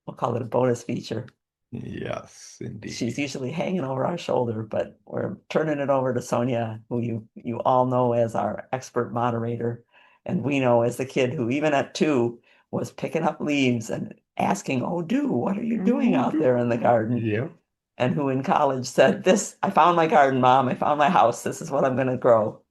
we'll call it a bonus feature. Yes, She's indeed. usually hanging over our shoulder, but we're turning it over to Sonia, who you all know as our expert moderator, and we know as the kid who even at 2 was picking up leaves and asking, "Oh, do what are you doing Oh, out there in the garden?" yep. And who in college said, "This, I found my garden, Mom. I found my house. This is what I'm going to grow,"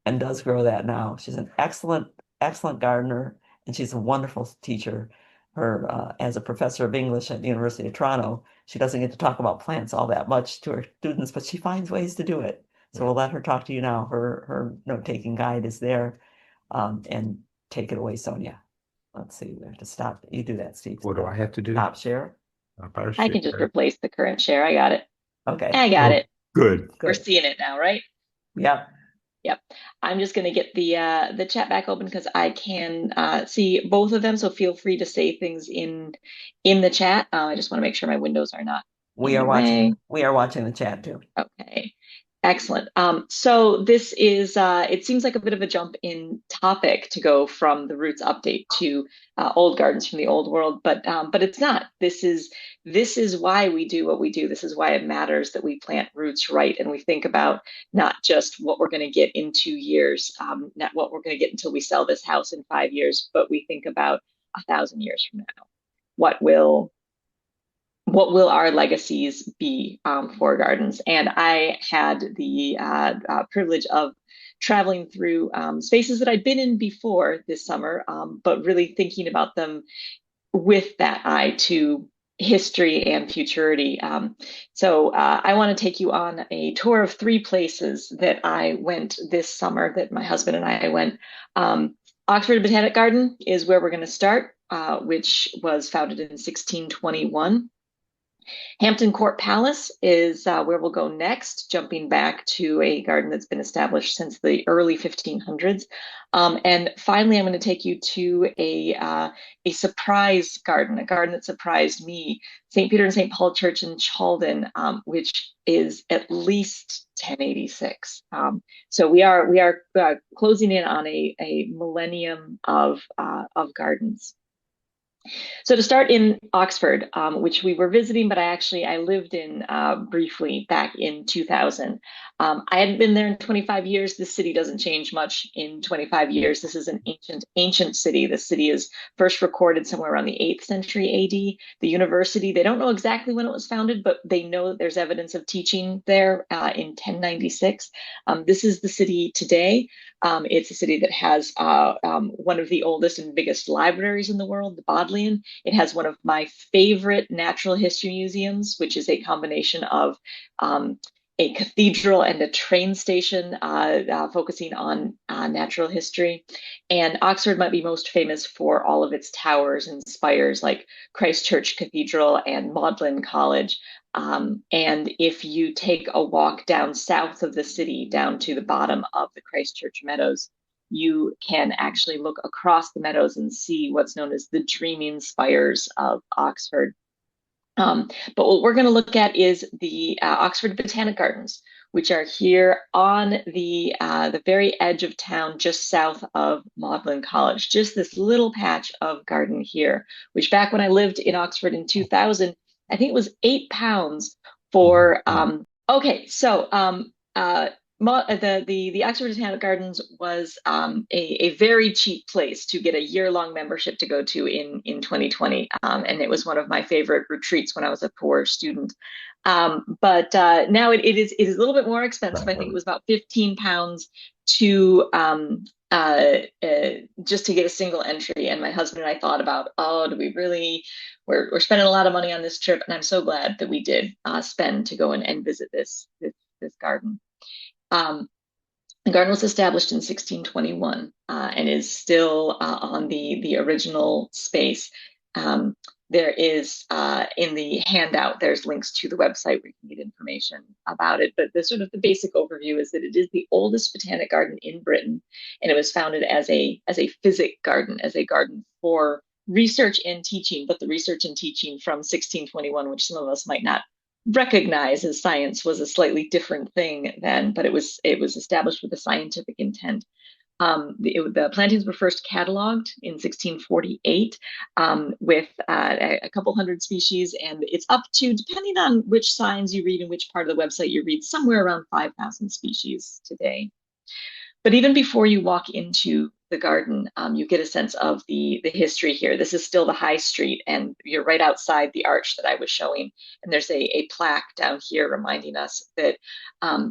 and does grow that now. She's an excellent, excellent gardener, and she's a wonderful teacher. Her as a professor of English at the University of Toronto, she doesn't get to talk about plants all that much to her students, but she finds ways to do it. So we'll let her talk to you now. Her note-taking guide is there, and take it away, Sonia. Let's see, we have to stop. You do that, Steve. What do I have to do? Stop share. Power I can just share. replace the current share. I got it. Okay, I got Oh, it. good. We're good. seeing it now, right? Yep. Yep. I'm just going to get the chat back open because I can see both of them. So feel free to say things in the chat. I just want to make sure my windows are not in the way. We are watching the chat too. Okay. Excellent. So this is, it seems like a bit of a jump in topic to go from the roots update to old gardens from the old world, but it's not. This is why we do what we do. This is why it matters that we plant roots right and we think about not just what we're going to get in 2 years, not what we're going to get until we sell this house in 5 years, but we think about 1,000 years from now. What will what will our legacies be for gardens? And I had the privilege of traveling through spaces that I'd been in before this summer, but really thinking about them with that eye to history and futurity. So I want to take you on a tour of 3 places that I went this summer that my husband and I went. Oxford Botanic Garden is where we're going to start, which was founded in 1621. Hampton Court Palace is where we'll go next, jumping back to a garden that's been established since the early 1500s. And finally, I'm going to take you to a surprise garden, a garden that surprised me, St. Peter and St. Paul Church in Chalden, which is at least 1086. So we are closing in on a millennium of gardens. So to start in Oxford, which we were visiting, but I lived in briefly back in 2000. I hadn't been there in 25 years. The city doesn't change much in 25 years. This is an ancient city. The city is first recorded somewhere around the 8th century AD. The university, they don't know exactly when it was founded, but they know that there's evidence of teaching there in 1096. This is the city today. It's a city that has one of the oldest and biggest libraries in the world, the Bodleian. It has one of my favorite natural history museums, which is a combination of a cathedral and a train station focusing on natural history. And Oxford might be most famous for all of its towers and spires, like Christ Church Cathedral and Magdalen College. And if you take a walk down south of the city, down to the bottom of the Christchurch Meadows, you can actually look across the meadows and see what's known as the dreaming spires of Oxford. But what we're going to look at is the Oxford Botanic Gardens, which are here on the very edge of town, just south of Magdalen College. Just this little patch of garden here, which back when I lived in Oxford in 2000, I think it was £8 for. Okay, so the Oxford Botanic Gardens was a very cheap place to get a year-long membership to go to in 2020, and it was one of my favorite retreats when I was a poor student. But now it is a little bit more expensive. I think it was about £15 to just to get a single entry. And my husband and I thought about, oh, do we really? We're spending a lot of money on this trip, and I'm so glad that we did spend to go and visit this garden. The garden was established in 1621 and is still on the original space. There is in the handout, there's links to the website where you can get information about it. But the sort of the basic overview is that it is the oldest botanic garden in Britain, and it was founded as a physic garden, as a garden for research and teaching, but the research and teaching from 1621, which some of us might not recognize as science, was a slightly different thing then, but it was established with a scientific intent. The plantings were first cataloged in 1648 with a couple hundred species, and it's up to, depending on which signs you read and which part of the website you read, somewhere around 5,000 species today. But even before you walk into the garden, you get a sense of the history here. This is still the high street, and you're right outside the arch that I was showing. And there's a plaque down here reminding us that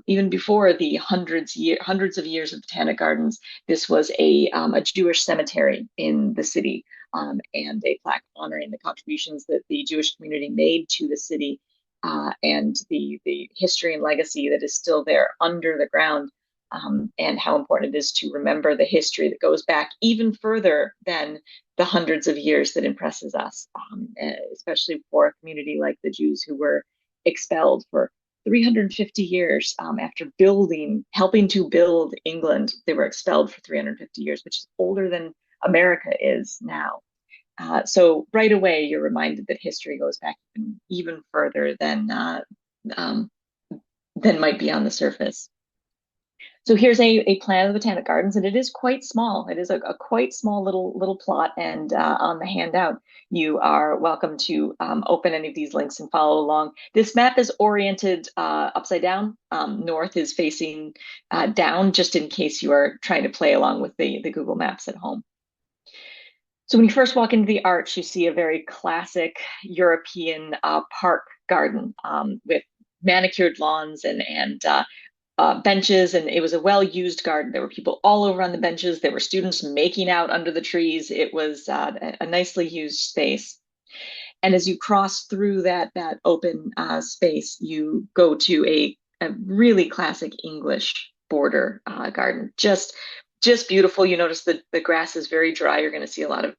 even before the hundreds of years of Botanic Gardens, this was a Jewish cemetery in the city, and a plaque honoring the contributions that the Jewish community made to the city, and the history and legacy that is still there under the ground. And how important it is to remember the history that goes back even further than the hundreds of years that impresses us, especially for a community like the Jews who were expelled for 350 years after helping to build England. They were expelled for 350 years, which is older than America is now. So right away, you're reminded that history goes back even further than might be on the surface. So here's a plan of the Botanic Gardens, and it is quite small. It is a quite small little plot, and on the handout, you are welcome to open any of these links and follow along. This map is oriented upside down. North is facing down, just in case you are trying to play along with the Google Maps at home. So when you first walk into the arch, you see a very classic European park garden with manicured lawns and benches, and it was a well-used garden. There were people all over on the benches. There were students making out under the trees. It was a nicely used space. And as you cross through that open space, you go to a really classic English border garden. Just beautiful. You notice that the grass is very dry. You're going to see a lot of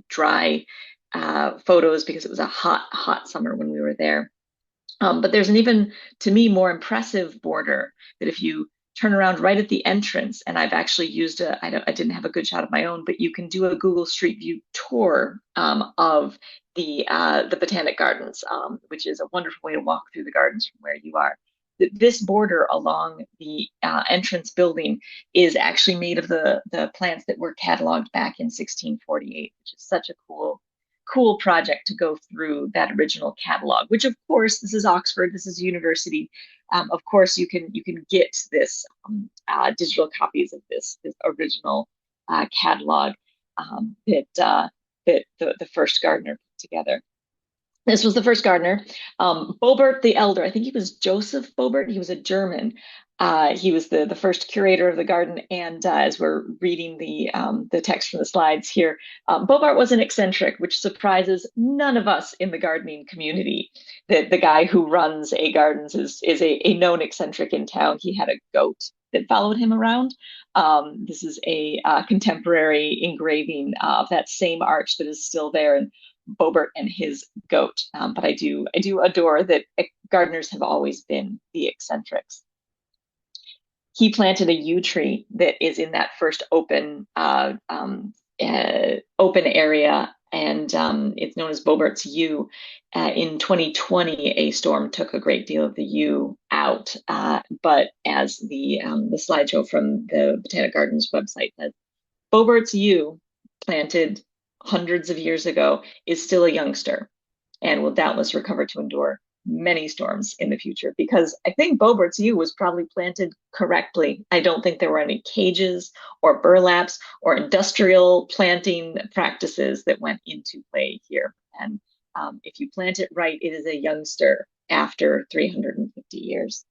dry photos because it was a hot summer when we were there. But there's an even, to me, more impressive border that if you turn around right at the entrance, and I've actually used I didn't have a good shot of my own, but you can do a Google Street View tour of the Botanic Gardens, which is a wonderful way to walk through the gardens from where you are. This border along the entrance building is actually made of the plants that were cataloged back in 1648, which is such a cool project to go through that original catalog, which of course, this is Oxford, this is university. Of course, you can get this digital copies of this original catalog that the first gardener put together. This was the first gardener, Bobert the Elder. I think he was Joseph Bobert. He was a German. He was the first curator of the garden. And as we're reading the text from the slides here, Bobert was an eccentric, which surprises none of us in the gardening community. The guy who runs A Gardens is a known eccentric in town. He had a goat that followed him around. This is a contemporary engraving of that same arch that is still there. And Bobert and his goat. But I do adore that gardeners have always been the eccentrics. He planted a yew tree that is in that first open area, and it's known as Bobert's yew. In 2020, a storm took a great deal of the yew out, but as the slideshow from the Botanic Gardens website says, Bobert's yew, planted hundreds of years ago, is still a youngster and will doubtless recover to endure many storms in the future, because I think Bobert's yew was probably planted correctly. I don't think there were any cages or burlaps or industrial planting practices that went into play here. And if you plant it right, it is a youngster after 350 years.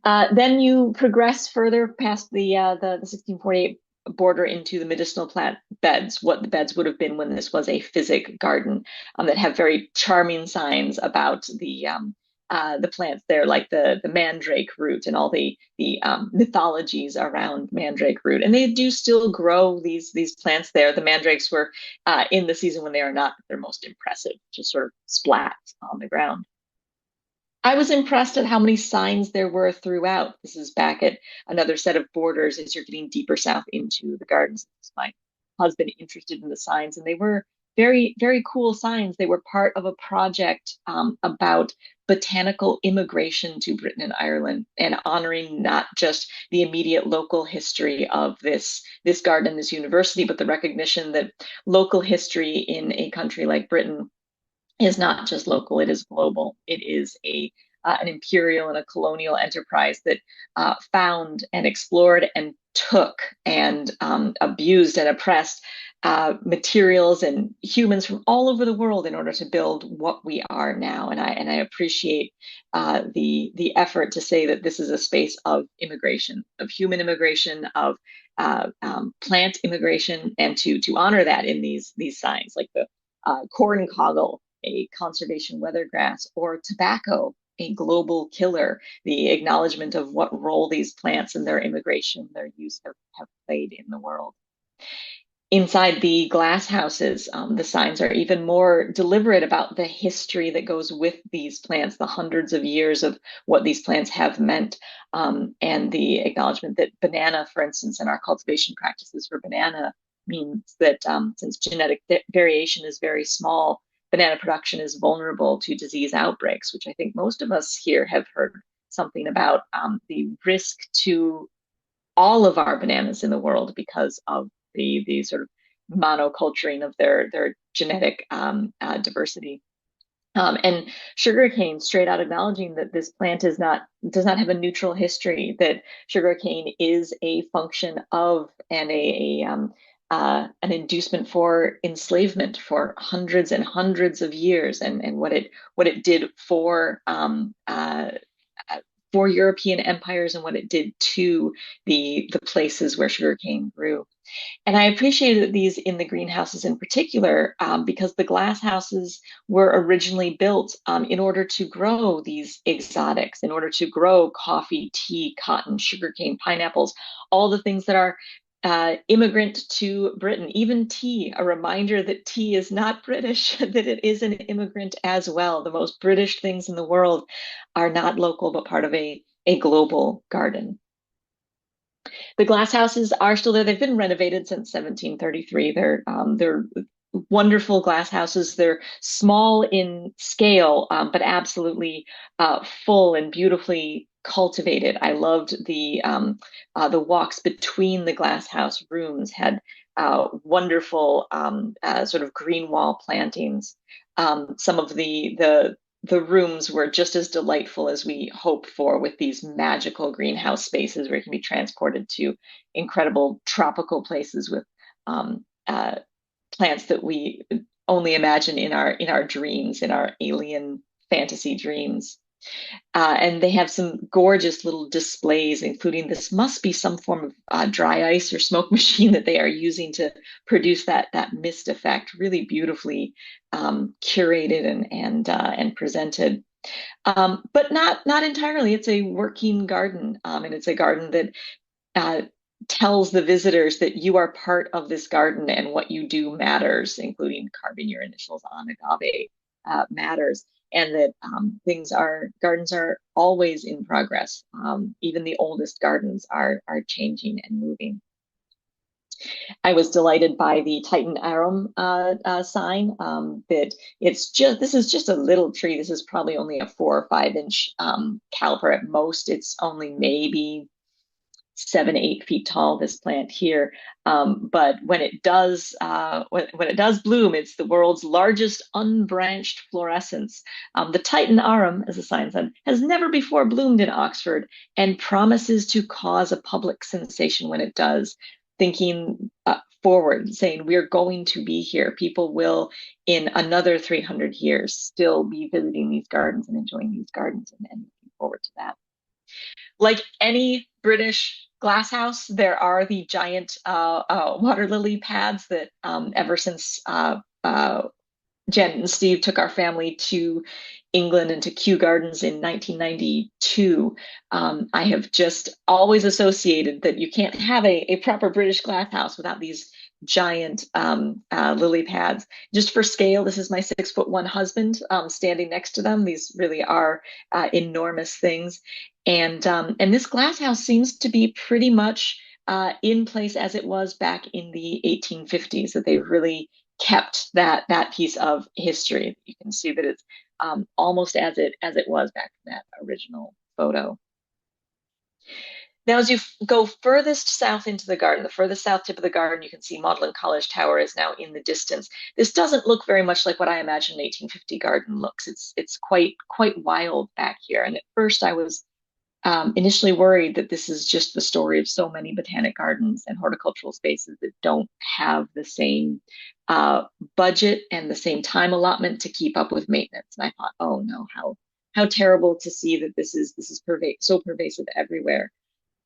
Then you progress further past the 1648 border into the medicinal plant beds, what the beds would have been when this was a physic garden, that have very charming signs about the plants there, like the mandrake root and all the mythologies around mandrake root. And they do still grow these plants there. The mandrakes were in the season when they are not their most impressive, just sort of splats on the ground. I was impressed at how many signs there were throughout. This is back at another set of borders as you're getting deeper south into the gardens. My husband interested in the signs, and they were very, very cool signs. They were part of a project about botanical immigration to Britain and Ireland, and honoring not just the immediate local history of this garden, this university, but the recognition that local history in a country like Britain is not just local, it is global. It is an imperial and a colonial enterprise that found and explored and took and abused and oppressed materials and humans from all over the world in order to build what we are now. And I appreciate the effort to say that this is a space of immigration, of human immigration, of plant immigration, and to honor that in these signs like the corn coggle, a conservation weathergrass, or tobacco, a global killer, the acknowledgement of what role these plants and their immigration, their use have played in the world. Inside the glass houses, the signs are even more deliberate about the history that goes with these plants, the hundreds of years of what these plants have meant, and the acknowledgement that banana, for instance, and our cultivation practices for banana means that since genetic variation is very small, banana production is vulnerable to disease outbreaks, which I think most of us here have heard something about the risk to all of our bananas in the world because of the sort of monoculturing of their genetic diversity. And sugarcane, straight out acknowledging that this plant does not have a neutral history, that sugarcane is a function of and an inducement for enslavement for hundreds and hundreds of years, and what it did for European empires and what it did to the places where sugarcane grew. And I appreciated these in the greenhouses in particular because the glass houses were originally built in order to grow these exotics, in order to grow coffee, tea, cotton, sugarcane, pineapples, all the things that are immigrant to Britain, even tea, a reminder that tea is not British, that it is an immigrant as well. The most British things in the world are not local, but part of a global garden. The glass houses are still there. They've been renovated since 1733. They're wonderful glass houses. They're small in scale, but absolutely full and beautifully cultivated. I loved the walks between the glass house rooms had wonderful sort of green wall plantings. Some of the rooms were just as delightful as we hope for, with these magical greenhouse spaces where you can be transported to incredible tropical places with plants that we only imagine in our dreams, in our alien fantasy dreams. And they have some gorgeous little displays, including this must be some form of dry ice or smoke machine that they are using to produce that mist effect, really beautifully curated and presented. But not entirely. It's a working garden, and it's a garden that tells the visitors that you are part of this garden and what you do matters, including carving your initials on agave matters. And that gardens are always in progress. Even the oldest gardens are changing and moving. I was delighted by the Titan Arum sign. That this is just a little tree. This is probably only a 4 or 5 inch caliper at most. It's only maybe 7, 8 feet tall, this plant here. But when it does bloom, it's the world's largest unbranched fluorescence. The Titan Arum, as the sign said, has never before bloomed in Oxford and promises to cause a public sensation when it does. Thinking forward, saying we're going to be here. People will, in another 300 years, still be visiting these gardens and enjoying these gardens, and looking forward to that. Like any British glasshouse, there are the giant water lily pads that ever since Jen and Steve took our family to England and to Kew Gardens in 1992, I have just always associated that you can't have a proper British glasshouse without these giant lily pads. Just for scale, this is my 6'1" husband standing next to them. These really are enormous things. And this glasshouse seems to be pretty much in place as it was back in the 1850s, that they've really kept that piece of history. You can see that it's almost as it was back in that original photo. Now, as you go furthest south into the garden, the furthest south tip of the garden, you can see Magdalen College Tower is now in the distance. This doesn't look very much like what I imagine an 1850 garden looks. It's quite wild back here. And at first, I was initially worried that this is just the story of so many botanic gardens and horticultural spaces that don't have the same budget and the same time allotment to keep up with maintenance. And I thought, oh no, how terrible to see that this is so pervasive everywhere.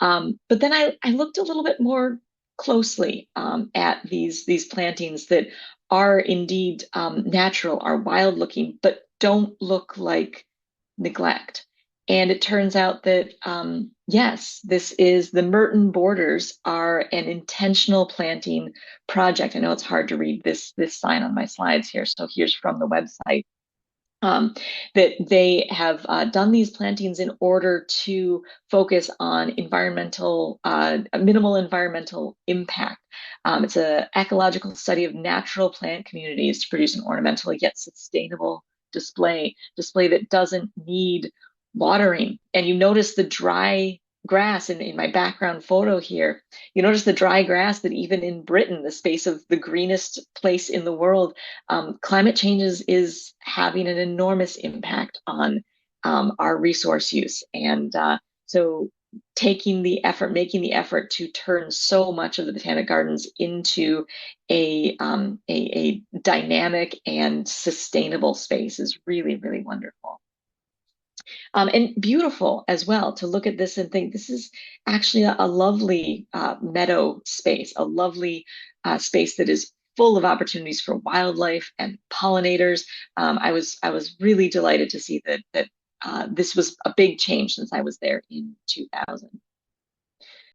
But then I looked a little bit more closely at these plantings that are indeed natural, are wild looking, but don't look like neglect. And it turns out that yes, the Merton borders are an intentional planting project. I know it's hard to read this sign on my slides here, so here's from the website. That they have done these plantings in order to focus on minimal environmental impact. It's an ecological study of natural plant communities to produce an ornamental yet sustainable display that doesn't need watering. And you notice the dry grass in my background photo here. You notice the dry grass that even in Britain, the space of the greenest place in the world, climate change is having an enormous impact on our resource use. And so making the effort to turn so much of the Botanic Gardens into a dynamic and sustainable space is really, really wonderful. And beautiful as well to look at this and think this is actually a lovely meadow space, a lovely space that is full of opportunities for wildlife and pollinators. I was really delighted to see that this was a big change since I was there in 2000.